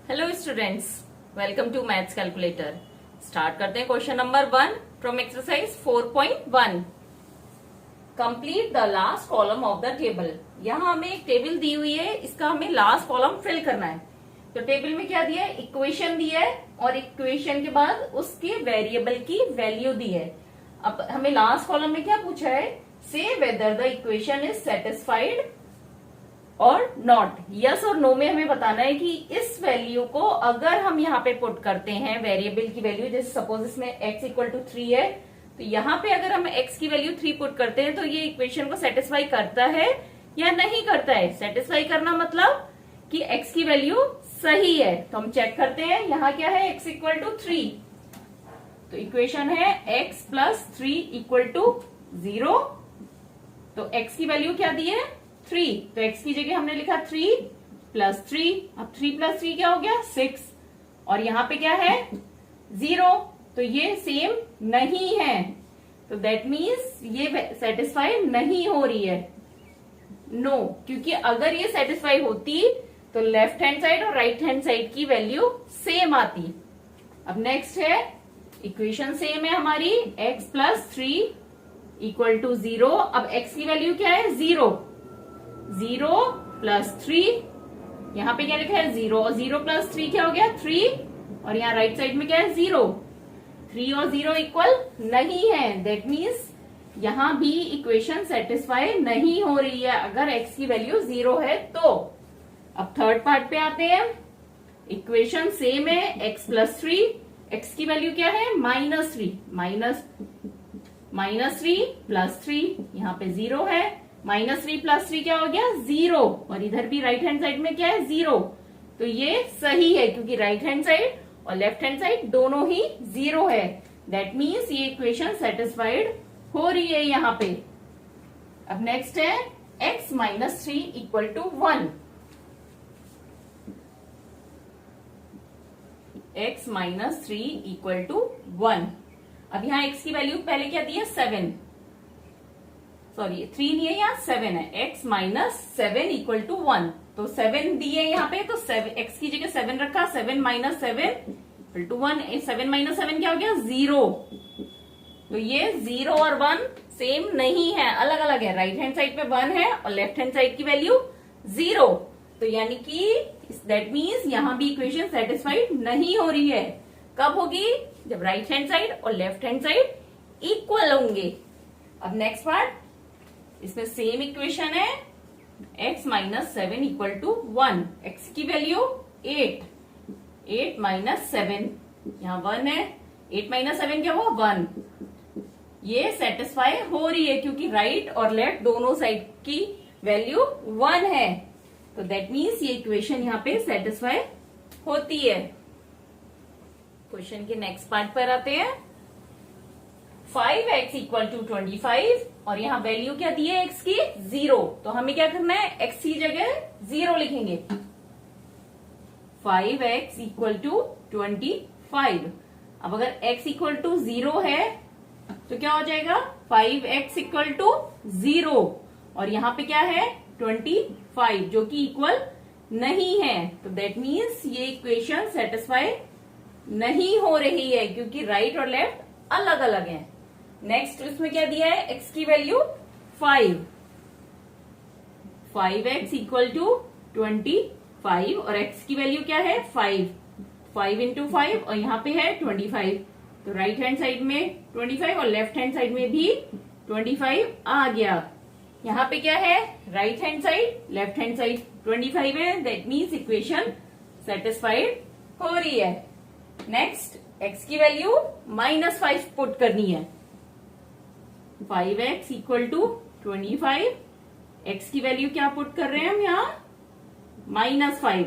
Hello students, welcome to maths calculator. Start करते हैं question number 1 from exercise 4.1। Complete the last column of the table. यहाँ हमें एक table दी हुई है, इसका हमें लास्ट कॉलम फिल करना है। तो टेबल में क्या दिया है, इक्वेशन दिया है और इक्वेशन के बाद उसके वेरिएबल की वैल्यू दी है। अब हमें लास्ट कॉलम में क्या पूछा है, से whether the equation is satisfied और नॉट। यस और नो में हमें बताना है कि इस वैल्यू को अगर हम यहाँ पे पुट करते हैं वेरिएबल की वैल्यू, जैसे सपोज इसमें x इक्वल टू 3 है, तो यहाँ पे अगर हम x की वैल्यू 3 पुट करते हैं तो ये इक्वेशन को सेटिस्फाई करता है या नहीं करता है। सेटिस्फाई करना मतलब कि x की वैल्यू सही है। तो हम चेक करते हैं, यहाँ क्या है, x इक्वल टू 3, तो इक्वेशन है x प्लस 3 इक्वल टू 0। तो x की वैल्यू क्या दी है, 3, तो x की जगह हमने लिखा 3 प्लस 3। अब 3 प्लस 3 क्या हो गया, 6। और यहाँ पे क्या है, 0, तो ये सेम नहीं है। तो दैट मीन्स ये सेटिस्फाई नहीं हो रही है, नो। क्योंकि अगर ये सेटिस्फाई होती तो लेफ्ट हैंड साइड और राइट हैंड साइड की वैल्यू सेम आती। अब नेक्स्ट है, इक्वेशन सेम है हमारी, x प्लस 3 इक्वल टू 0। अब x की वैल्यू क्या है, 0 प्लस 3, यहाँ पे क्या लिखा है 0, और 0 प्लस 3 क्या हो गया 3, और यहाँ राइट साइड में क्या है 0। 3 और 0 इक्वल नहीं है, दैट मीन्स यहाँ भी इक्वेशन सेटिस्फाई नहीं हो रही है अगर x की वैल्यू 0 है तो। अब थर्ड पार्ट पे आते हैं, इक्वेशन सेम है, x प्लस 3, x की वैल्यू क्या है -3, माइनस 3 प्लस 3, यहाँ पे 0 है, -3 प्लस 3 क्या हो गया 0, और इधर भी राइट हैंड साइड में क्या है 0। तो ये सही है क्योंकि राइट हैंड साइड और लेफ्ट हैंड साइड दोनों ही 0 है। दैट मीन्स ये इक्वेशन सेटिस्फाइड हो रही है यहाँ पे। अब नेक्स्ट है x minus 3 equal to 1। x minus 3 equal to 1। अब यहाँ x की वैल्यू पहले क्या दी है 7, सॉरी 3 नहीं है, यहाँ 7 है। x माइनस 7 इक्वल टू 1, तो 7 दिए यहाँ पे, तो x की जगह 7 रखा, 7 माइनस 7 इक्वल टू 1। 7 माइनस 7 क्या हो गया 0। तो ये 0 और 1 सेम नहीं है, अलग अलग है। राइट हैंड साइड पे 1 है और लेफ्ट हैंड साइड की वैल्यू 0। तो यानी कि दैट मीन्स यहाँ भी इक्वेशन सेटिस्फाइड नहीं हो रही है। कब होगी, जब राइट हैंड साइड और लेफ्ट हैंड साइड इक्वल होंगे। अब नेक्स्ट पार्ट, इसमें सेम इक्वेशन है, x minus 7 equal to 1। x की वैल्यू 8 माइनस 7, यहाँ 1 है, 8 माइनस 7 क्या हुआ 1। ये सेटिस्फाई हो रही है क्योंकि राइट और लेफ्ट दोनों साइड की वैल्यू 1 है। तो दैट मीन्स ये इक्वेशन यहाँ पे सेटिस्फाई होती है। क्वेश्चन के नेक्स्ट पार्ट पर आते हैं। 5x इक्वल टू 25, और यहाँ वैल्यू क्या दी है x की 0, तो हमें क्या करना है, x की जगह 0 लिखेंगे। 5x equal to 25। अब अगर x इक्वल टू 0 है तो क्या हो जाएगा, 5x इक्वल टू 0, और यहाँ पे क्या है 25 जो कि इक्वल नहीं है। तो दैट मीन्स ये इक्वेशन सेटिस्फाई नहीं हो रही है क्योंकि राइट और लेफ्ट अलग अलग हैं। नेक्स्ट इसमें क्या दिया है, x की वैल्यू 5x इक्वल टू 25, और x की वैल्यू क्या है 5 इंटू 5, और यहाँ पे है 25। तो राइट हैंड साइड में 25 और लेफ्ट हैंड साइड में भी 25 आ गया। यहाँ पे क्या है, right hand side left hand side 25 है, दैट मीन्स इक्वेशन सेटिस्फाइड हो रही है। नेक्स्ट, x की वैल्यू -5 पुट करनी है। 5x इक्वल टू 25, x की वैल्यू क्या पुट कर रहे हैं हम यहाँ -5,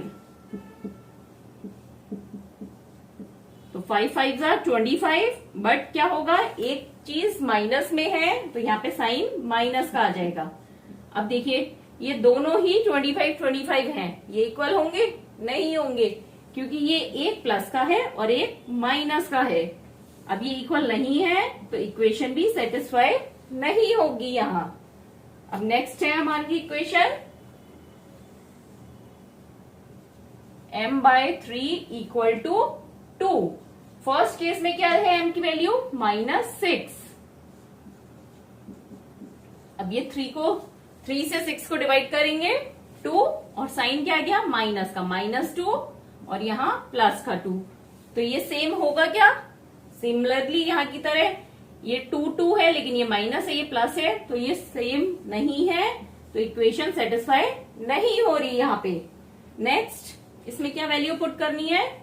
तो 5 5 25, बट क्या होगा, एक चीज माइनस में है तो यहाँ पे साइन माइनस का आ जाएगा। अब देखिए ये दोनों ही 25 हैं, ये इक्वल होंगे नहीं होंगे क्योंकि ये एक प्लस का है और एक माइनस का है। अब ये इक्वल नहीं है तो इक्वेशन भी सेटिस्फाई नहीं होगी यहाँ। अब नेक्स्ट है हमारी equation m/3 equal to 2। First case में क्या है m की वैल्यू -6। अब ये 3 से 6 को डिवाइड करेंगे 2 और साइन क्या आ गया माइनस का -2 और यहाँ प्लस का 2। तो ये सेम होगा क्या? सिमिलरली यहाँ की तरह ये 2 है लेकिन ये माइनस है, ये प्लस है, तो ये सेम नहीं है, तो इक्वेशन सेटिस्फाई नहीं हो रही यहाँ पे। नेक्स्ट इसमें क्या वैल्यू पुट करनी है?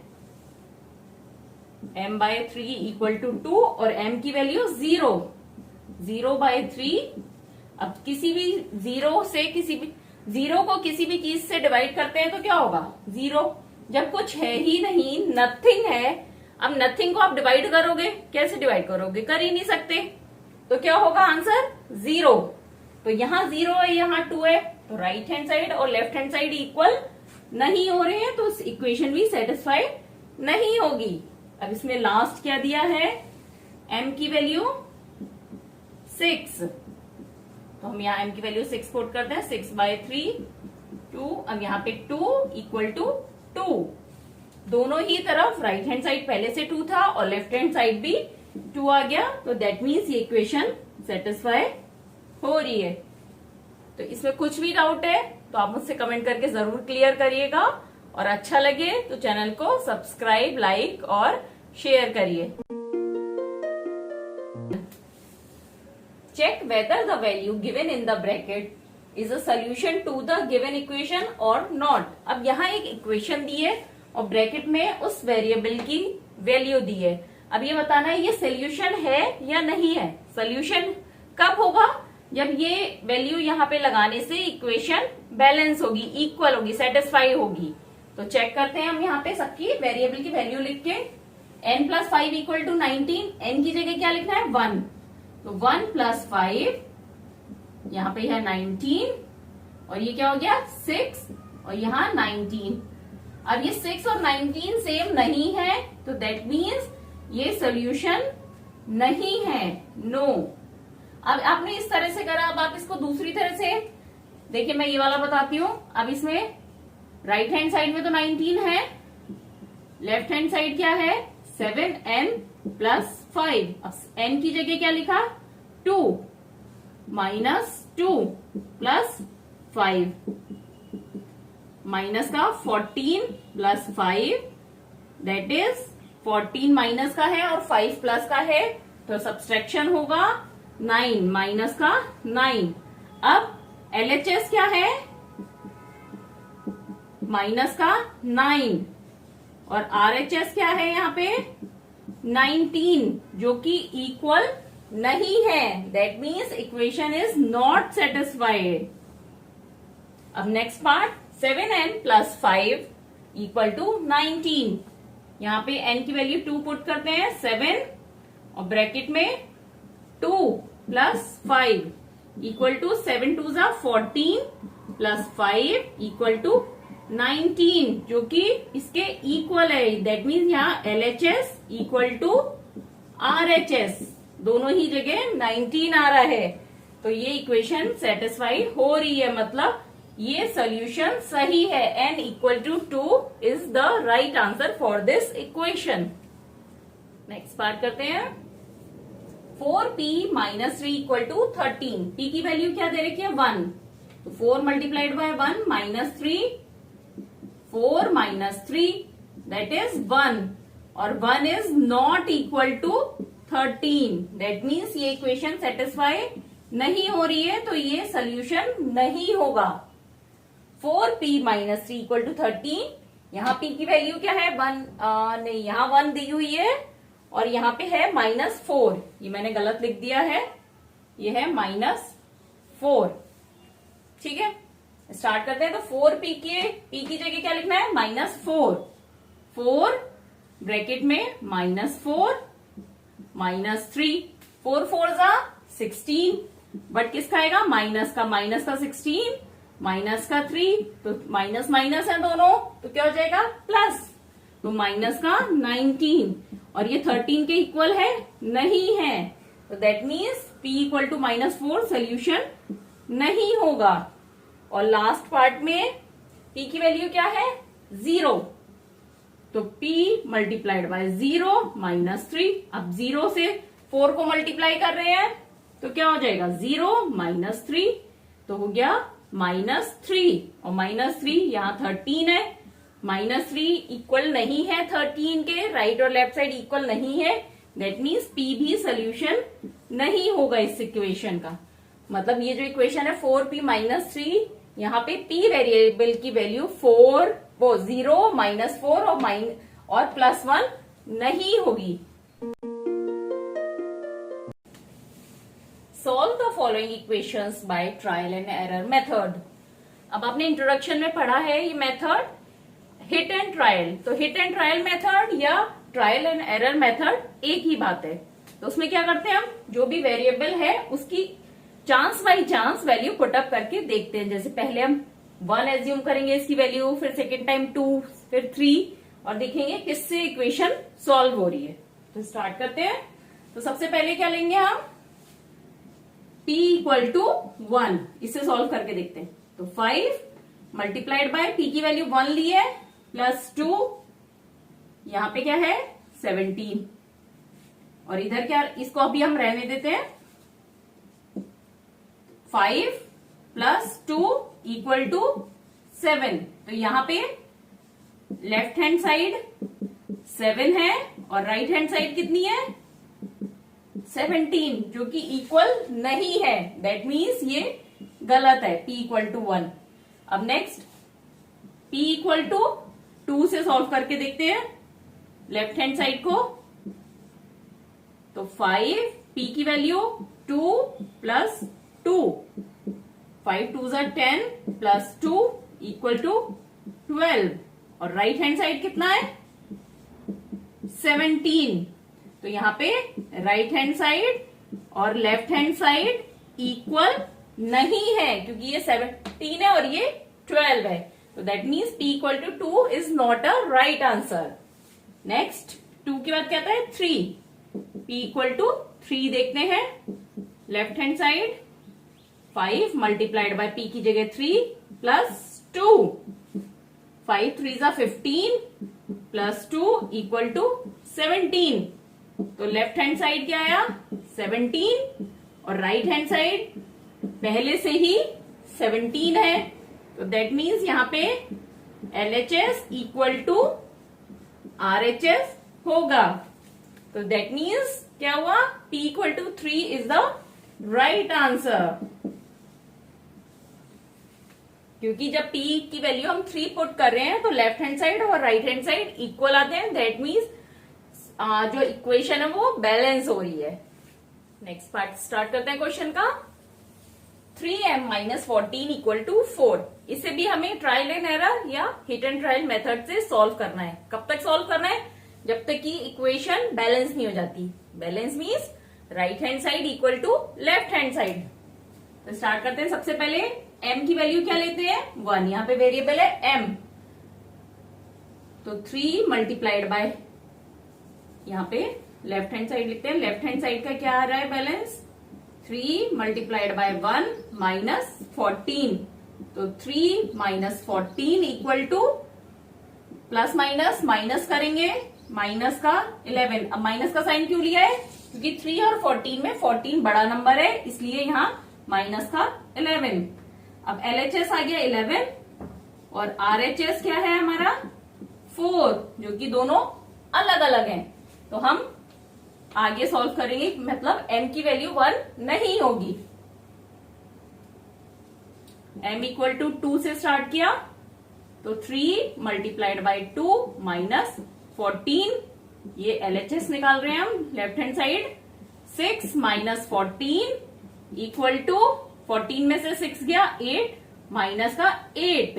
m/3 इक्वल टू 2 और m की वैल्यू 0/3। अब किसी भी जीरो को किसी भी चीज से डिवाइड करते हैं तो क्या होगा? 0। जब कुछ है ही नहीं, नथिंग है, अब नथिंग को आप डिवाइड करोगे, कैसे डिवाइड करोगे? कर ही नहीं सकते, तो क्या होगा आंसर? 0। तो यहाँ 0 है, यहाँ 2 है, तो राइट हैंड साइड और लेफ्ट हैंड साइड इक्वल नहीं हो रहे हैं, तो इक्वेशन भी सेटिस्फाई नहीं होगी। अब इसमें लास्ट क्या दिया है? m की वैल्यू 6, तो हम यहाँ m की वैल्यू 6 पुट करते हैं। 6/3 2, अब यहाँ पे 2 इक्वल टू 2। दोनों ही तरफ राइट हैंड साइड पहले से 2 था और लेफ्ट हैंड साइड भी 2 आ गया, तो दैट मीन्स ये इक्वेशन सेटिस्फाई हो रही है। तो इसमें कुछ भी डाउट है तो आप मुझसे कमेंट करके जरूर क्लियर करिएगा, और अच्छा लगे तो चैनल को सब्सक्राइब, लाइक और शेयर करिए। Check whether the value given in the bracket is a solution to the given equation और नॉट। अब यहाँ एक इक्वेशन दी है और ब्रैकेट में उस वेरिएबल की वैल्यू दी है। अब ये बताना है ये सोल्यूशन है या नहीं है। सोल्यूशन कब होगा? जब ये वैल्यू यहाँ पे लगाने से इक्वेशन बैलेंस होगी, इक्वल होगी, सेटिस्फाई होगी। तो चेक करते हैं हम यहाँ पे सबकी वेरिएबल की वैल्यू लिख के। n + 5 इक्वल टू 19, n की जगह क्या लिखना है? 1। तो 1 + 5 यहाँ पे है 19 और ये क्या हो गया 6 और यहाँ 19। अब ये 6 और 19 सेम नहीं है, तो दैट मीन्स ये सोल्यूशन नहीं है, नो। अब आपने इस तरह से करा, अब आप इसको दूसरी तरह से देखिए, मैं ये वाला बताती हूँ। अब इसमें राइट हैंड साइड में तो 19 है, लेफ्ट हैंड साइड क्या है? 7n + 5। अब n की जगह क्या लिखा? 2 -2 + 5 माइनस का 14 + 5 दैट इज 14 माइनस का है और 5 प्लस का है, तो सब्सट्रैक्शन होगा 9 माइनस का 9। अब LHS क्या है? माइनस का 9 और RHS क्या है यहाँ पे? 19, जो कि इक्वल नहीं है, that means equation is not satisfied. अब next part, 7n + 5 equal to 19। यहाँ पे n की वैल्यू 2 पुट करते हैं, 7 और ब्रैकेट में 2 + 5 इक्वल टू 7 2 = 14 + 5 इक्वल टू 19, जो कि इसके इक्वल है। दैट मीन्स यहाँ LHS इक्वल टू RHS, दोनों ही जगह 19 आ रहा है, तो ये इक्वेशन सेटिस्फाई हो रही है, मतलब ये सोल्यूशन सही है। n = 2 is the right answer for this equation. Next part करते हैं। 4p - 3 = 13। p की वैल्यू क्या दे रखी है? 1। तो 4 × 1 - 3, 4 - 3 दैट इज 1 और 1 is not equal to 13। That means ये इक्वेशन सेटिस्फाई नहीं हो रही है, तो ये सोल्यूशन नहीं होगा। 4p - 3 = 13। यहाँ p की वैल्यू क्या है? 1 नहीं, यहाँ 1 दी हुई है और यहाँ पे है -4। ये मैंने गलत लिख दिया है, ये है -4। ठीक है, स्टार्ट करते हैं। तो 4p p की जगह क्या लिखना है? -4। 4 ब्रैकेट में -4 -3, 4 4 = 16, बट किसका आएगा? माइनस का 16 माइनस का 3, तो माइनस माइनस है दोनों, तो क्या हो जाएगा? प्लस, तो माइनस का 19 और ये 13 के इक्वल है? नहीं है, तो दैट मीन्स p = -4 सोल्यूशन नहीं होगा। और लास्ट पार्ट में p की वैल्यू क्या है? 0। तो P मल्टीप्लाइड बाय 0 माइनस 3। अब 0 से 4 को मल्टीप्लाई कर रहे हैं तो क्या हो जाएगा 0 माइनस 3, तो हो गया -3। और -3 यहाँ 13 है, -3 इक्वल नहीं है 13 के, राइट और लेफ्ट साइड इक्वल नहीं है, दैट मीन्स P भी सोल्यूशन नहीं होगा इस इक्वेशन का। मतलब ये जो इक्वेशन है 4P -3, यहाँ पे P वेरिएबल की वैल्यू 4 वो 0 -4 और +1 नहीं होगी। Solve the following equations by trial and error method. अब आपने इंट्रोडक्शन में पढ़ा है ये मेथड हिट एंड ट्रायल, तो हिट एंड ट्रायल मेथड या ट्रायल एंड एरर मेथड एक ही बात है। तो उसमें क्या करते हैं हम, जो भी वेरिएबल है उसकी chance by chance value put up करके देखते हैं। जैसे पहले हम 1 एज्यूम करेंगे इसकी वैल्यू, फिर सेकेंड टाइम 2, फिर 3 और देखेंगे किससे इक्वेशन सॉल्व हो रही है। तो स्टार्ट करते हैं। तो सबसे पहले क्या लेंगे हम, P = 1, इसे सॉल्व करके देखते हैं। तो 5 मल्टीप्लाइड बाय P की वैल्यू 1 ली है +2, यहां पे क्या है 17, और इधर क्या, इसको अभी हम रहने देते हैं। 5 + 2 = 7, तो यहां पे लेफ्ट हैंड साइड 7 है और राइट हैंड साइड कितनी है 17, जो कि इक्वल नहीं है, दैट मीन्स ये गलत है। P = 1। अब नेक्स्ट P = 2 से सॉल्व करके देखते हैं लेफ्ट हैंड साइड को। तो 5 P की वैल्यू 2 + 2, 5 2 = 10 + 2 = 12, और राइट हैंड साइड कितना है 17। तो यहां पे राइट हैंड साइड और लेफ्ट हैंड साइड इक्वल नहीं है, क्योंकि ये 17 है और ये 12 है। तो that means P = 2 is not a right answer. Next 2 के बाद क्या आता है 3, P = 3 देखते हैं। Left hand side 5 multiplied by P की जगह 3 + 2, 5 3 = 15 + 2 = 17। तो लेफ्ट हैंड साइड क्या आया 17 और राइट हैंड साइड पहले से ही 17 है, तो दैट मीन्स यहां पे LHS = RHS होगा। तो दैट मीन्स क्या हुआ, P = 3 is the right answer. क्योंकि जब P की वैल्यू हम 3 पुट कर रहे हैं तो लेफ्ट हैंड साइड और राइट हैंड साइड इक्वल आते हैं, दैट मीन्स जो इक्वेशन है वो बैलेंस हो रही है। नेक्स्ट पार्ट स्टार्ट करते हैं क्वेश्चन का। 3m - 14 = 4। इसे भी हमें ट्रायल एंड एरर या हिट एंड ट्रायल मेथड से सॉल्व करना है। कब तक सॉल्व करना है, जब तक कि इक्वेशन बैलेंस नहीं हो जाती। Balance means right hand side equal to left hand side. तो स्टार्ट करते हैं। सबसे पहले m की वैल्यू क्या लेते हैं 1, यहाँ पे वेरिएबल है m, तो 3 मल्टीप्लाइड बाय, यहाँ पे लेफ्ट हैंड साइड लिखते हैं। लेफ्ट हैंड साइड का क्या आ रहा है बैलेंस 3 मल्टीप्लाइड बाय 1 -14, तो 3 - 14 = प्लस माइनस माइनस करेंगे, माइनस का 11। अब माइनस का साइन क्यों लिया है, क्योंकि 3 और 14 में 14 बड़ा नंबर है, इसलिए यहाँ माइनस का 11। अब LHS आ गया 11 और RHS क्या है हमारा 4, जो कि दोनों अलग अलग हैं। तो हम आगे सॉल्व करेंगे, मतलब m की वैल्यू 1 नहीं होगी। m = 2 से स्टार्ट किया, तो 3 मल्टीप्लाइड बाय 2 -14, ये LHS निकाल रहे हैं हम लेफ्ट हैंड साइड। 6 - 14 = 14 में से 6 गया 8, माइनस का 8,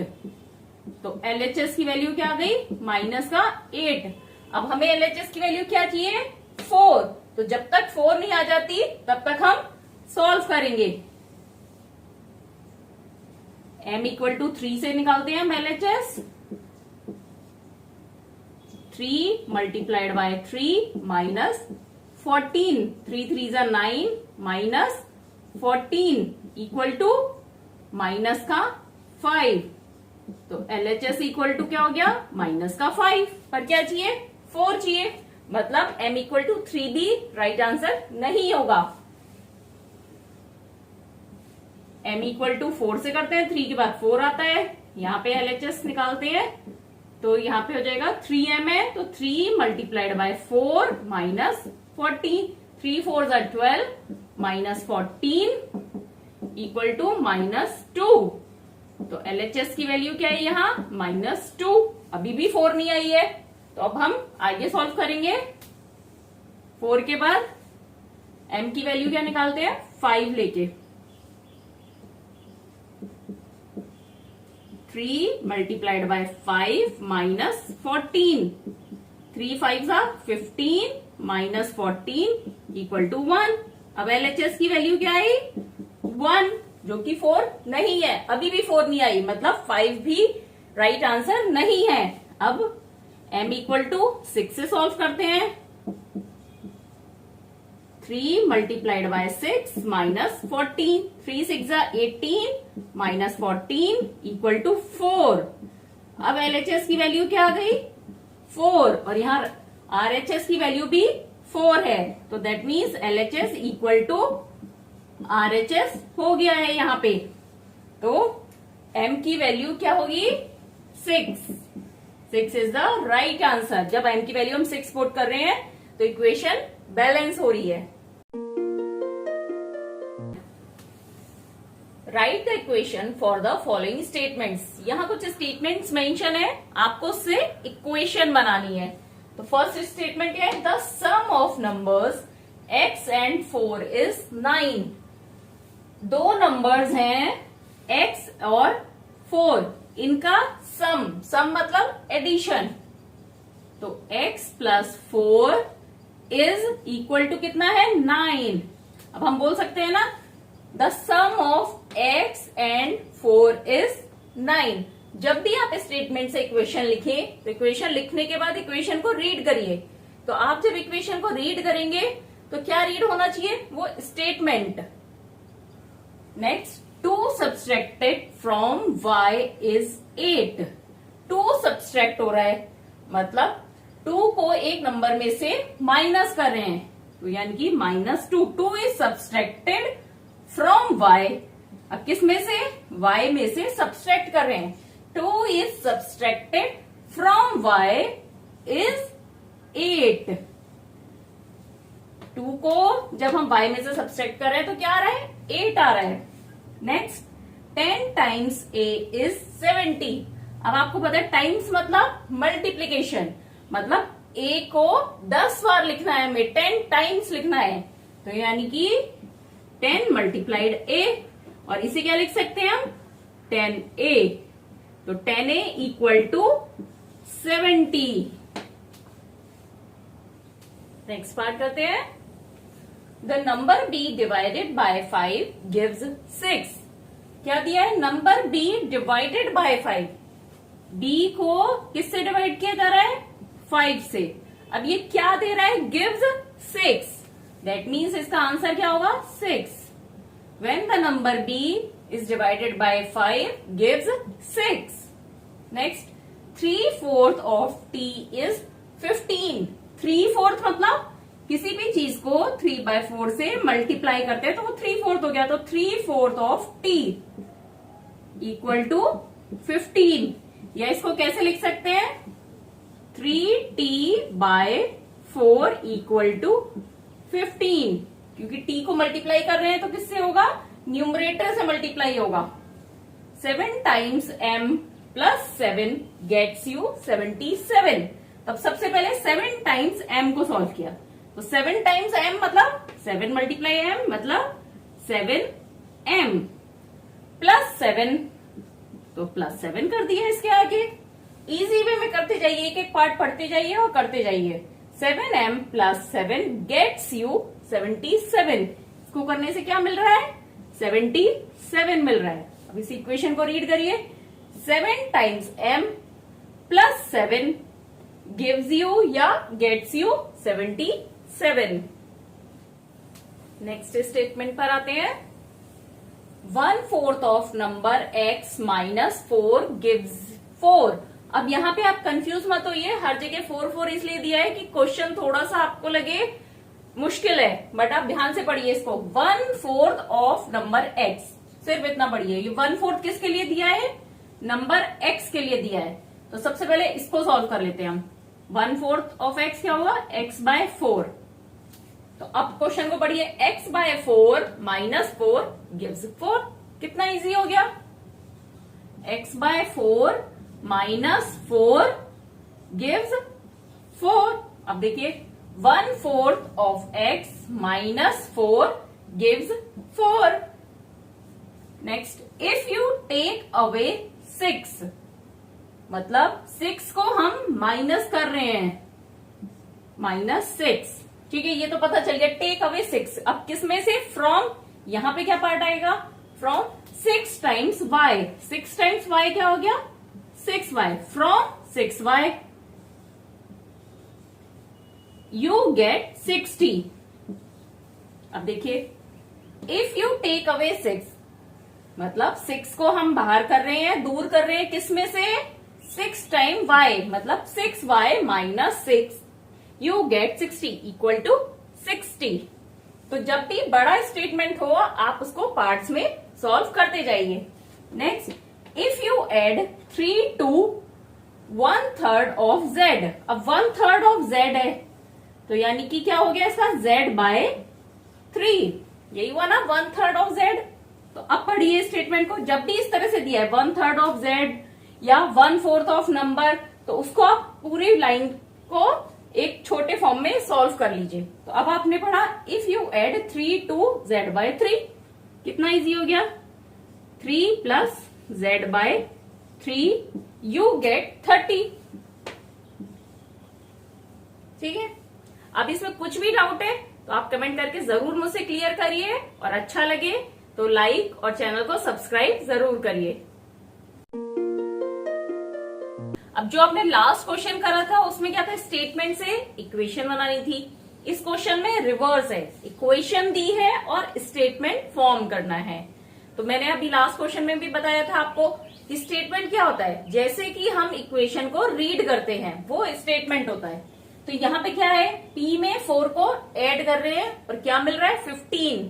तो LHS की वैल्यू क्या आ गई -8। अब हमें LHS की वैल्यू क्या चाहिए 4, तो जब तक 4 नहीं आ जाती तब तक हम सॉल्व करेंगे। m = 3 से निकालते हैं हम LHS। 3 मल्टीप्लाइड बाय 3 -14, 3 3 = 9 -14 = -5, तो LHS = क्या हो गया -5। पर क्या चाहिए, 4 चाहिए, मतलब m इक्वल टू 3 भी राइट आंसर नहीं होगा। m इक्वल टू 4 से करते हैं, 3 के बाद 4 आता है, यहाँ पे LHS निकालते हैं तो यहाँ पे हो जाएगा 3m है तो 3 multiplied by 4 minus 14, 3 4 12 minus 14 equal to -2। तो LHS की वैल्यू क्या है यहाँ, -2। अभी भी 4 नहीं आई है तो अब हम आगे सॉल्व करेंगे। 4 के बाद m की वैल्यू क्या निकालते हैं, 5 लेके, 3 multiplied by 5 minus 14, 3 5 15 minus 14 equal to 1। अब LHS की वैल्यू क्या आई, 1, जो कि 4 नहीं है, अभी भी 4 नहीं आई, मतलब 5 भी राइट आंसर नहीं है। अब m इक्वल टू 6 से सॉल्व करते हैं, 3 multiplied by 6 minus 14, 3 6 18 minus 14 equal to 4। अब LHS की वैल्यू क्या आ गई, 4, और यहाँ RHS की वैल्यू भी 4 है, तो that means LHS equal to RHS हो गया है यहाँ पे। तो m की वैल्यू क्या होगी, 6। 6 इज द राइट आंसर। जब m की वैल्यू हम 6 पुट कर रहे हैं तो इक्वेशन बैलेंस हो रही है। Right the equation for the following statements. यहाँ कुछ स्टेटमेंट्स मेंशन है, आपको उससे इक्वेशन बनानी है। तो फर्स्ट स्टेटमेंट क्या है, the sum of numbers x and 4 is 9। दो नंबर्स हैं x और 4, इनका सम मतलब एडिशन। तो x plus 4 is equal to कितना है, 9। अब हम बोल सकते हैं ना, the sum of x and 4 is 9। जब भी आप स्टेटमेंट से इक्वेशन लिखें तो इक्वेशन लिखने के बाद इक्वेशन को रीड करिए। तो आप जब इक्वेशन को रीड करेंगे तो क्या रीड होना चाहिए, वो statement. Next, 2 subtracted from y is 8। 2 subtract हो रहा है, मतलब 2 को एक नंबर में से माइनस कर रहे हैं, तो यानी कि -2। 2 इज सब्सट्रैक्टेड फ्रॉम y। अब किस में से, y में से सब्सट्रैक्ट कर रहे हैं। 2 is subtracted from y is 8। 2 को जब हम y में से सब्सट्रैक्ट कर रहे हैं तो क्या आ रहा है, 8 आ रहा है। Next, 10 times a is 70। अब आपको पता है टाइम्स मतलब मल्टीप्लीकेशन, मतलब a को 10 बार लिखना है, हमें 10 टाइम्स लिखना है, तो यानी कि 10 मल्टीप्लाइड a, और इसे क्या लिख सकते हैं हम, 10a। तो 10a equal to 70। Next part करते हैं। The number b divided by 5 gives 6। क्या दिया है, number b divided by 5। b को किससे डिवाइड किया जा रहा है, 5 से। अब ये क्या दे रहा है, गिव्स 6, दैट मीन्स इसका आंसर क्या होगा, 6। When the number b is divided by 5 gives 6. Next, 3/4 of t is 15. 3/4 मतलब किसी भी चीज को 3/4 से मल्टीप्लाई करते हैं तो वो 3/4 हो गया, तो 3/4 of t इक्वल टू 15। या इसको कैसे लिख सकते हैं, 3t/4 इक्वल टू 15, क्योंकि t को मल्टीप्लाई कर रहे हैं तो किससे होगा, न्यूमरेटर से मल्टीप्लाई होगा। 7 times m plus 7 gets you 77। तब सबसे पहले 7 टाइम्स m को सॉल्व किया, तो 7 टाइम्स m मतलब 7 मल्टीप्लाई m मतलब 7m प्लस 7, तो प्लस 7 कर दिया इसके आगे। इजी वे में करते जाइए, एक एक पार्ट पढ़ते जाइए और करते जाइए। 7m plus 7 gets you 77। इसको करने से क्या मिल रहा है, 77 मिल रहा है। अब इस इक्वेशन को रीड करिए, 7 times m plus 7 gives you या गेट्स यू 77। नेक्स्ट स्टेटमेंट पर आते हैं। 1/4 of number x minus 4 gives 4। अब यहाँ पे आप कंफ्यूज मत होइए, हर जगह 4 इसलिए दिया है कि क्वेश्चन थोड़ा सा आपको लगे मुश्किल है, बट आप ध्यान से पढ़िए इसको। 1/4 ऑफ नंबर एक्स, सिर्फ इतना पढ़िए। ये 1/4 किसके लिए दिया है? नंबर एक्स के लिए दिया है। तो सबसे पहले इसको सॉल्व कर लेते हैं हम। 1/4 ऑफ एक्स क्या होगा? x/4। तो अब क्वेश्चन को पढ़िए। x/4 - 4 gives 4। कितना इजी हो गया? x/4 - 4 gives 4। अब देखिए 1/4 of x - 4 gives 4। Next, if you take away 6, मतलब 6 को हम माइनस कर रहे हैं, -6। ठीक है, ये तो पता चल गया। टेक अवे 6, अब किस में से? फ्रॉम, यहां पे क्या पार्ट आएगा? From 6 times y। 6 times y क्या हो गया? 6y। From 6y you get 60। अब देखिए, इफ यू टेक अवे 6, मतलब 6 को हम बाहर कर रहे हैं, दूर कर रहे हैं, किस में से? 6 टाइम y, मतलब 6y - 6 you get 60 equal to 60। तो जब भी बड़ा स्टेटमेंट हो आप उसको पार्ट्स में सॉल्व करते जाइए। Next, if you add 3 to 1/3 of z। अब 1/3 ऑफ z है, तो यानी कि क्या हो गया इसका? z/3। यही हुआ ना 1/3 ऑफ z। तो अब पढ़िए स्टेटमेंट को। जब भी इस तरह से दिया है 1/3 ऑफ z या 1/4 ऑफ नंबर, तो उसको आप पूरी लाइन को एक छोटे फॉर्म में सॉल्व कर लीजिए। तो अब आपने पढ़ा if you add 3 to z/3, कितना इजी हो गया? 3 + z/3 यू गेट 30। ठीक है, अब इसमें कुछ भी डाउट है तो आप कमेंट करके जरूर मुझसे क्लियर करिए, और अच्छा लगे तो लाइक और चैनल को सब्सक्राइब जरूर करिए। अब जो आपने लास्ट क्वेश्चन करा था उसमें क्या था? स्टेटमेंट से इक्वेशन बनानी थी। इस क्वेश्चन में रिवर्स है, इक्वेशन दी है और स्टेटमेंट फॉर्म करना है। तो मैंने अभी लास्ट क्वेश्चन में भी बताया था आपको कि स्टेटमेंट क्या होता है। जैसे कि हम इक्वेशन को रीड करते हैं वो स्टेटमेंट होता है। तो यहाँ पे क्या है? p में 4 को ऐड कर रहे हैं और क्या मिल रहा है? 15।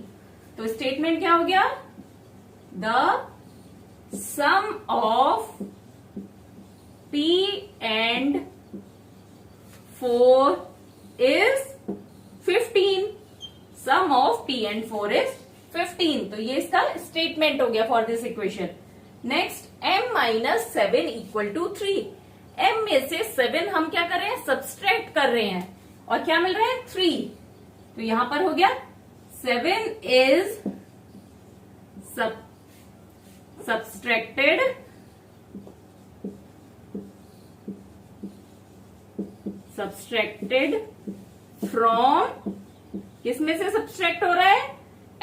तो स्टेटमेंट क्या हो गया? The sum of p and 4 is 15। Sum of p and 4 is 15। तो ये इसका स्टेटमेंट हो गया for this equation. Next, m - 7 equal to 3। m में से 7 हम क्या कर रहे हैं? सब्सट्रैक्ट कर रहे हैं, और क्या मिल रहा है? 3। तो यहां पर हो गया 7 is सब्सट्रैक्टेड फ्रॉम, किस में से सब्सट्रैक्ट हो रहा है?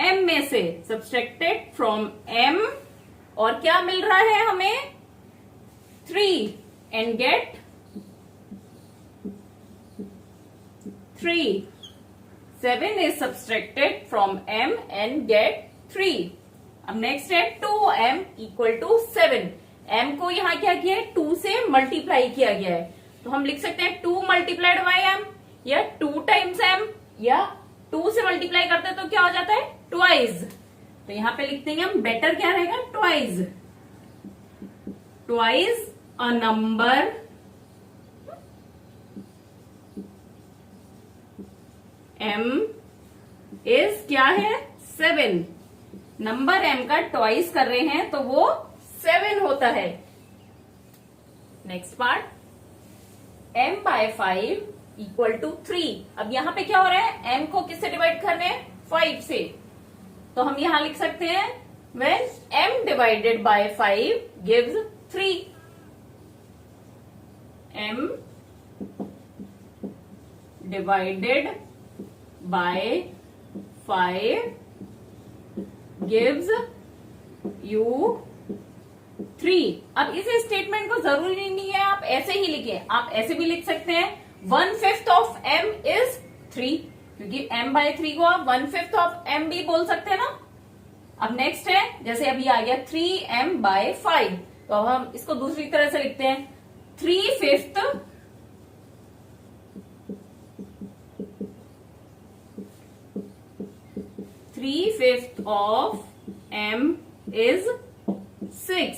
m में से। सब्सट्रैक्टेड फ्रॉम m, और क्या मिल रहा है हमें? 3 and gate 3। 7 is subtracted from m and get 3। अब नेक्स्ट है 2m इक्वल टू 7। m को यहाँ क्या किया है? 2 से मल्टीप्लाई किया गया है। तो हम लिख सकते हैं 2 × m, या 2 टाइम्स m, या 2 से मल्टीप्लाई करते हैं तो क्या हो जाता है? ट्वाइस। तो यहाँ पे लिखते हैं हम, बेटर क्या रहेगा? Twice. Twice a number m is क्या है? 7। नंबर m का ट्वाइस कर रहे हैं तो वो 7 होता है। Next part, m/5 equal to 3। अब यहां पे क्या हो रहा है? m को किससे डिवाइड कर रहे हैं? 5 से। तो हम यहां लिख सकते हैं when m divided by 5 gives 3। m divided by 5 gives you 3। अब इस स्टेटमेंट को जरूरी नहीं है आप ऐसे ही लिखें, आप ऐसे भी लिख सकते हैं 1/5 ऑफ m इज 3, क्योंकि m/3 को आप 1/5 ऑफ m भी बोल सकते हैं ना। अब नेक्स्ट है, जैसे अभी आ गया 3m/5, तो हम इसको दूसरी तरह से लिखते हैं 3/5 ऑफ m इज 6।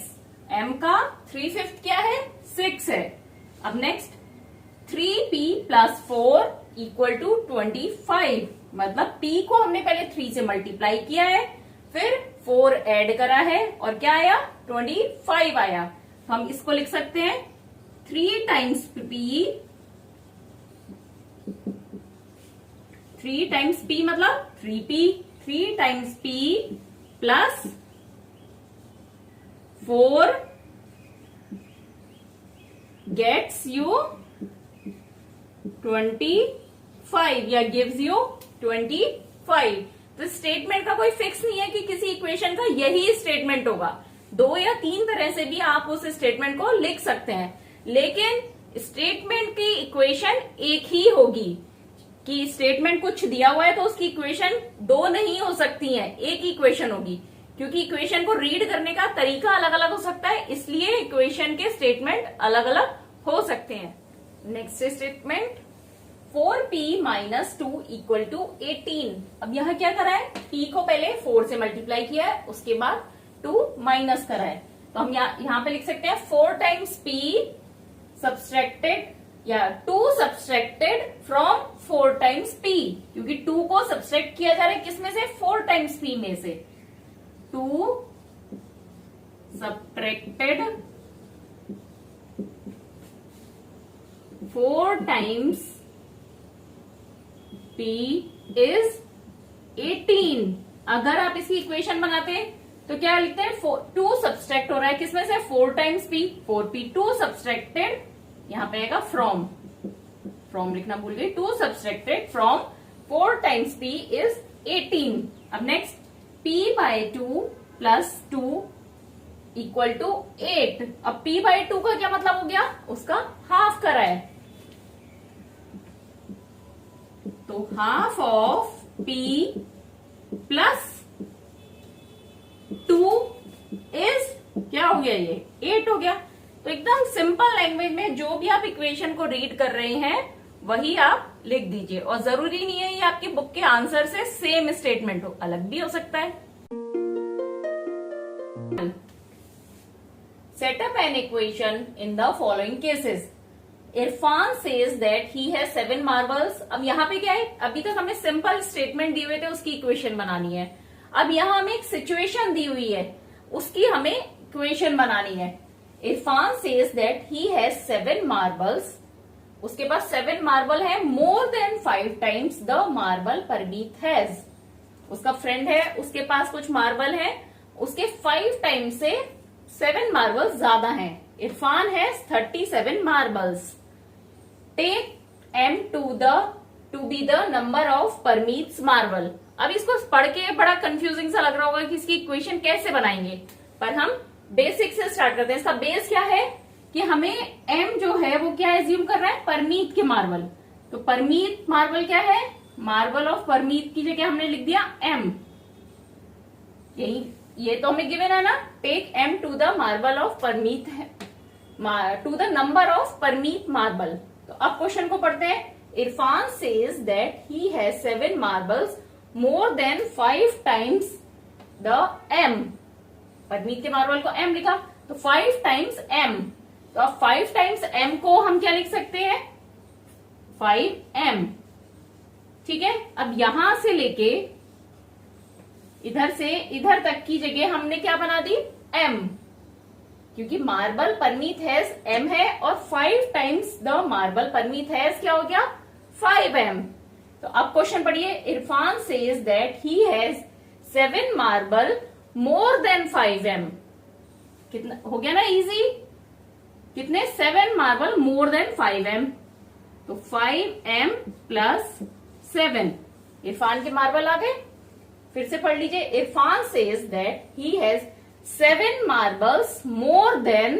m का 3/5 क्या है? 6 है। अब नेक्स्ट 3p + 4 = 25। मतलब p को हमने पहले 3 से मल्टीप्लाई किया है, फिर 4 ऐड करा है और क्या आया? 25 आया। तो हम इसको लिख सकते हैं 3 टाइम्स p, 3 टाइम्स p मतलब 3p, 3 times p + 4 gets you 25 या gives you 25। तो स्टेटमेंट का कोई फिक्स नहीं है कि किसी इक्वेशन का यही स्टेटमेंट होगा। 2 या 3 तरह से भी आप उस स्टेटमेंट को लिख सकते हैं, लेकिन स्टेटमेंट की इक्वेशन एक ही होगी। कि स्टेटमेंट कुछ दिया हुआ है तो उसकी इक्वेशन 2 नहीं हो सकती है, एक ही इक्वेशन होगी, क्योंकि इक्वेशन को रीड करने का तरीका अलग अलग हो सकता है, इसलिए इक्वेशन के स्टेटमेंट अलग अलग हो सकते हैं। Next statement 4p - 2 = 18। अब यहां क्या करा है? p को पहले 4 से मल्टीप्लाई किया है, उसके बाद 2 माइनस करा है। तो हम यहां पे लिख सकते हैं 4 टाइम्स p सब्सट्रैक्टेड या 2 सब्सट्रैक्टेड फ्रॉम 4 टाइम्स p, क्योंकि 2 को सब्सट्रैक्ट किया जा रहा है किसमें से? 4 टाइम्स p में से। 2 सब्ट्रैक्टेड 4 टाइम्स p is 18। अगर आप इसकी इक्वेशन बनाते हैं तो क्या लिखते हैं? 2 सब्सट्रैक्ट हो रहा है किसमें से? 4 टाइम्स p, 4p, 2 सब्सट्रैक्टेड, यहां पे आएगा फ्रॉम लिखना भूल गई, 2 subtracted from 4 times p is 18। अब नेक्स्ट p/2 + 2 = 8। अब p/2 का क्या मतलब हो गया? उसका हाफ करा है, तो हाफ ऑफ p + 2 इज क्या हो गया? ये 8 हो गया। तो एकदम सिंपल लैंग्वेज में जो भी आप इक्वेशन को रीड कर रहे हैं वही आप लिख दीजिए, और जरूरी नहीं है ये आपकी बुक के आंसर से सेम स्टेटमेंट हो, अलग भी हो सकता है। Set up an equation in the following cases. Irfan says that he has 7 marbles. अब यहाँ पे क्या है? अभी तक हमें सिंपल स्टेटमेंट दिए हुए थे, उसकी इक्वेशन बनानी है। अब यहाँ हमें एक सिचुएशन दी हुई है, उसकी हमें इक्वेशन बनानी है। Irfan says that he has 7 marbles, उसके पास 7 मार्बल है, मोर than 5 times the marble Parmeet has. उसका फ्रेंड है, उसके पास कुछ मार्बल है, उसके 5 टाइम्स से 7 मार्बल्स ज्यादा हैं। Irfan has 37 marbles. Take m to be the number of Parmeet's marble. अब इसको पढ़ के बड़ा कंफ्यूजिंग सा लग रहा होगा कि इसकी इक्वेशन कैसे बनाएंगे, पर हम बेसिक से स्टार्ट करते हैं। इसका बेस क्या है कि हमें m जो है वो क्या एज्यूम कर रहा है? परमीत के मार्बल। तो परमीत मार्बल क्या है? मार्बल ऑफ परमीत की जगह हमने लिख दिया m। यही ये तो हमें गिवन है ना, take m to the marble of Parmeet है, to the number of Parmeet marble. तो अब क्वेश्चन को पढ़ते हैं। Irfan says that he has 7 marbles more than 5 times the m। Parmeet के मार्बल को m लिखा, तो 5 टाइम्स m। तो अब 5 टाइम्स m को हम क्या लिख सकते हैं? 5m। ठीक है। अब यहां से लेके इधर से इधर तक की जगह हमने क्या बना दी? m, क्योंकि मार्बल परमीत हैज m है और 5 times the marble Parmeet has क्या हो गया? 5m। तो अब क्वेश्चन पढ़िए। Irfan says that he has 7 marble more than 5m। कितना हो गया ना इजी? कितने? 7 मार्बल मोर देन 5m, तो 5m + 7 इरफान के मार्बल आ गए। फिर से पढ़ लीजिए। Irfan says that he has 7 marbles more than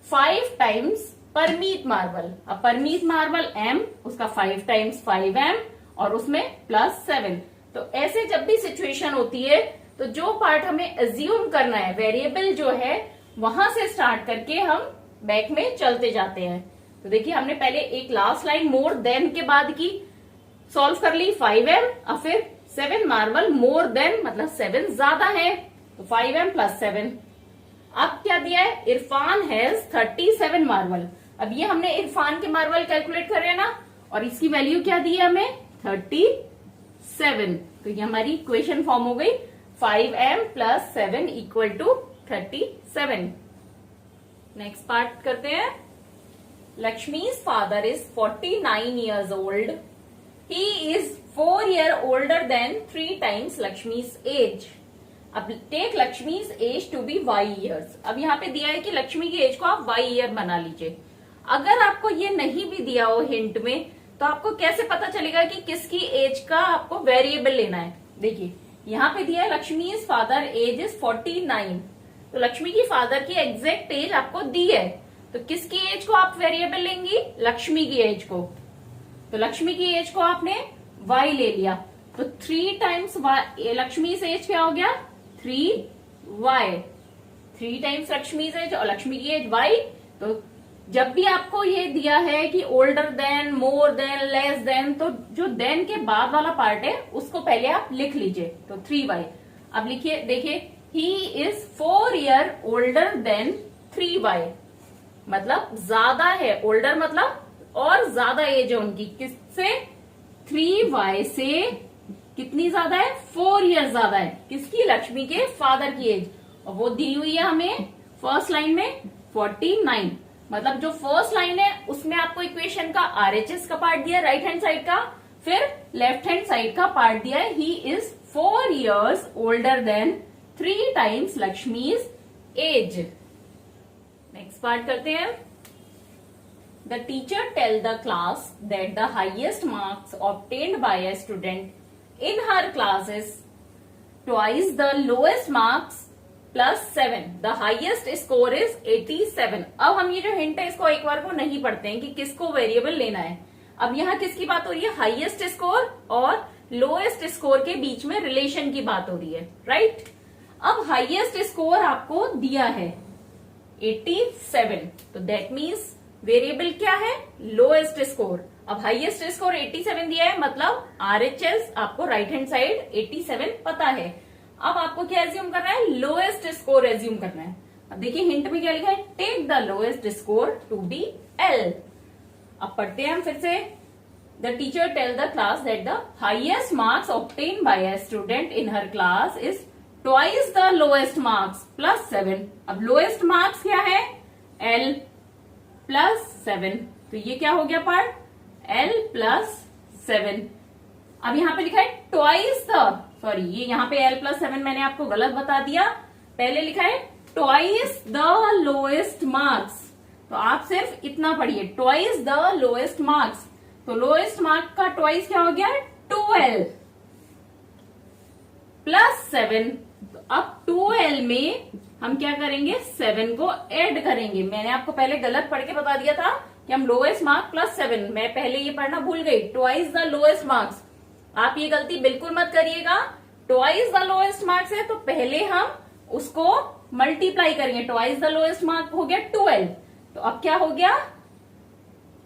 5 times Parmeet marble. अब परमीत मार्बल m, उसका 5 टाइम्स 5m और उसमें +7। तो ऐसे जब भी सिचुएशन होती है तो जो पार्ट हमें अज्यूम करना है, वेरिएबल जो है, वहां से स्टार्ट करके हम बैक में चलते जाते हैं। तो देखिए हमने पहले एक लास्ट लाइन मोर देन के बाद की सॉल्व कर ली 5m, और फिर 7 मार्बल मोर देन मतलब 7 ज्यादा है तो 5m + 7। अब क्या दिया है, इरफान हैज 37 मार्बल। अब ये हमने इरफान के मार्बल कैलकुलेट कर रहे हैं ना, और इसकी वैल्यू क्या दी है हमें 37। तो ये हमारी इक्वेशन फॉर्म हो गई 5m + 7 = 37। नेक्स्ट पार्ट करते हैं। लक्ष्मी's father is 49 years old. He is 4 years older than 3 times Lakshmi's age. अब take लक्ष्मी's age to be y years. अब यहाँ पे दिया है कि लक्ष्मी की एज को आप y ईयर बना लीजिए। अगर आपको ये नहीं भी दिया हो हिंट में, तो आपको कैसे पता चलेगा कि किसकी एज का आपको वेरिएबल लेना है। देखिए यहाँ पे दिया है लक्ष्मी's father एज इज 49, तो लक्ष्मी की फादर की एग्जैक्ट एज आपको दी है, तो किसकी एज को आप वेरिएबल लेंगी, लक्ष्मी की एज को। तो लक्ष्मी की एज को आपने y ले लिया, तो 3 टाइम्स लक्ष्मी से एज क्या हो गया 3y, 3 टाइम्स लक्ष्मी से एज और लक्ष्मी की एज y। तो जब भी आपको ये दिया है कि older than, more than, less than, तो जो देन के बाद वाला पार्ट है उसको पहले आप लिख लीजिए। तो 3y। अब लिखिए, देखिए ही is 4 year older than 3y, मतलब ज्यादा है, ओल्डर मतलब और ज्यादा एज है उनकी, किससे 3y से कितनी ज्यादा है 4 ईयर ज्यादा है, किसकी, लक्ष्मी के फादर की एज, और वो दी हुई है हमें फर्स्ट लाइन में 49। मतलब जो फर्स्ट लाइन है उसमें आपको इक्वेशन का RHS का पार्ट दिया है राइट हैंड साइड का, फिर लेफ्ट हैंड साइड का पार्ट दिया है he is 4 years older than 3 times Lakshmi's age. Next part करते हैं। The teacher tell the class that the highest marks obtained by a student in her class is twice the lowest marks +7, the highest score is 87। अब हम ये जो hint है इसको एक बार को नहीं पढ़ते हैं कि किसको वेरिएबल लेना है। अब यहाँ किसकी बात हो रही है, हाइएस्ट स्कोर और लोएस्ट स्कोर के बीच में रिलेशन की बात हो रही है, राइट। अब हाइएस्ट स्कोर आपको दिया है 87, तो दैट मीन्स वेरिएबल क्या है, लोएस्ट स्कोर। अब हाईएस्ट स्कोर 87 दिया है, मतलब RHS आपको राइट हैंड साइड 87 पता है। अब आपको क्या एज्यूम करना है, लोएस्ट स्कोर एज्यूम करना है। अब देखिए हिंट में क्या लिखा है, take the lowest score to be L। अब पढ़ते हैं हम फिर से। The teacher tell the class that the highest marks obtain by a student in her class is twice the lowest marks +7। अब लोएस्ट मार्क्स क्या है, L +7, तो ये क्या हो गया पार्ट, L +7। अब यहाँ पे लिखा है ट्वाइस द, सॉरी ये यहाँ पे L +7 मैंने आपको गलत बता दिया, पहले लिखा है ट्वाइस द लोएस्ट मार्क्स, तो आप सिर्फ इतना पढ़िए, ट्वाइस द लोएस्ट मार्क्स। तो लोएस्ट मार्क का ट्वाइस क्या हो गया, 12 +7। तो अब 12 में हम क्या करेंगे, 7 को ऐड करेंगे। मैंने आपको पहले गलत पढ़ के बता दिया था कि हम लोएस्ट मार्क +7, मैं पहले ये पढ़ना भूल गई, ट्वाइस द लोएस्ट मार्क्स। आप ये गलती बिल्कुल मत करिएगा, ट्वाइस द लोएस्ट मार्क्स है तो पहले हम उसको मल्टीप्लाई करेंगे, ट्वाइस द लोएस्ट मार्क हो गया 12, तो अब क्या हो गया,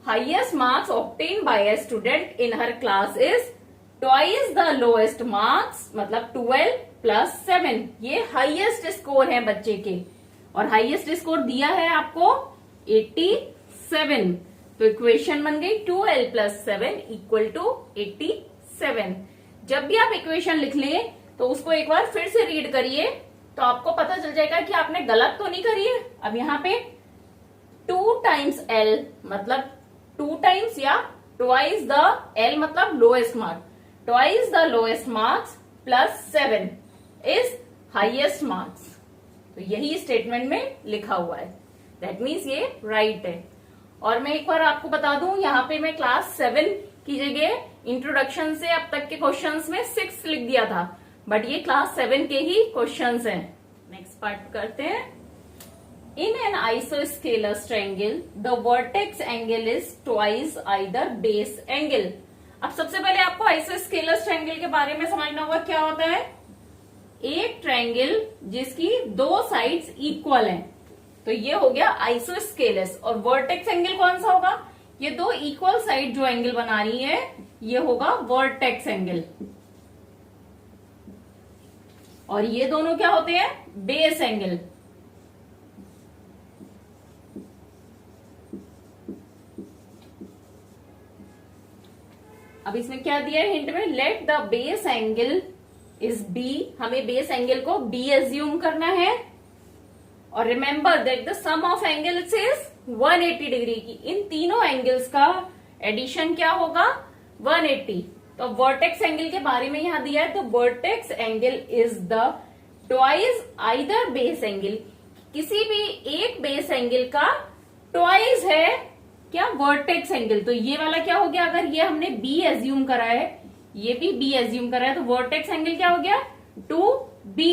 highest marks obtain by a student in her class is twice the lowest marks, मतलब 12 +7। ये हाईएस्ट स्कोर है बच्चे के, और हाईएस्ट स्कोर दिया है आपको 87, तो इक्वेशन बन गई 2L + 7 = 87। जब भी आप इक्वेशन लिख लें तो उसको एक बार फिर से रीड करिए, तो आपको पता चल जाएगा कि आपने गलत तो नहीं करी है। अब यहाँ पे 2 टाइम्स L मतलब 2 टाइम्स या ट्वाइस द L मतलब lowest mark, twice the lowest marks +7 is highest marks. तो यही स्टेटमेंट में लिखा हुआ है, दैट मीन्स ये राइट है। और मैं एक बार आपको बता दूं, यहाँ पे मैं क्लास 7 की जगह इंट्रोडक्शन से अब तक के क्वेश्चंस में 6 लिख दिया था, बट ये क्लास 7 के ही क्वेश्चंस हैं। नेक्स्ट पार्ट करते हैं। In an isosceles triangle the vertex angle is twice either base angle. अब सबसे पहले आपको आइसोस्केलस ट्रायंगल के बारे में समझना होगा, क्या होता है, एक ट्रायंगल जिसकी 2 साइड्स इक्वल हैं, तो ये हो गया आइसोस्केलस। और वर्टेक्स एंगल कौन सा होगा? ये दो इक्वल साइड जो एंगल बना रही है ये होगा वर्टेक्स एंगल। और ये दोनों क्या होते हैं? Base angle. अब इसमें क्या दिया है हिंट में? Let the base angle is b. हमें बेस एंगल को बी एज्यूम करना है। और remember that the sum of angles is 180 degree की। इन तीनों एंगल्स का एडिशन क्या होगा? 180। तो वर्टेक्स एंगल के बारे में यहां दिया है, तो vertex angle is the twice either base angle. किसी भी एक बेस एंगल का ट्वाइस है क्या? Vertex angle. तो ये वाला क्या हो गया? अगर ये हमने बी एज्यूम करा है, ये भी बी एज्यूम करा है, तो वर्टेक्स एंगल क्या हो गया? 2b।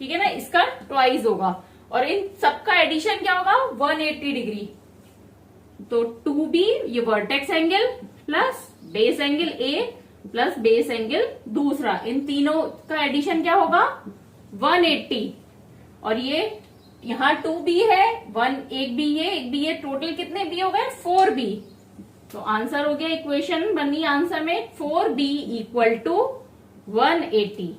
ठीक है ना, इसका ट्वाइस होगा। और इन सबका एडिशन क्या होगा? 180 डिग्री। तो 2b ये vertex angle plus base angle A plus base angle दूसरा, इन तीनों का एडिशन क्या होगा? 180। और ये यहां 2b है, एक बी है, टोटल कितने बी हो गए? 4b। तो आंसर हो गया, इक्वेशन बनी आंसर में 4b इक्वल टू 180।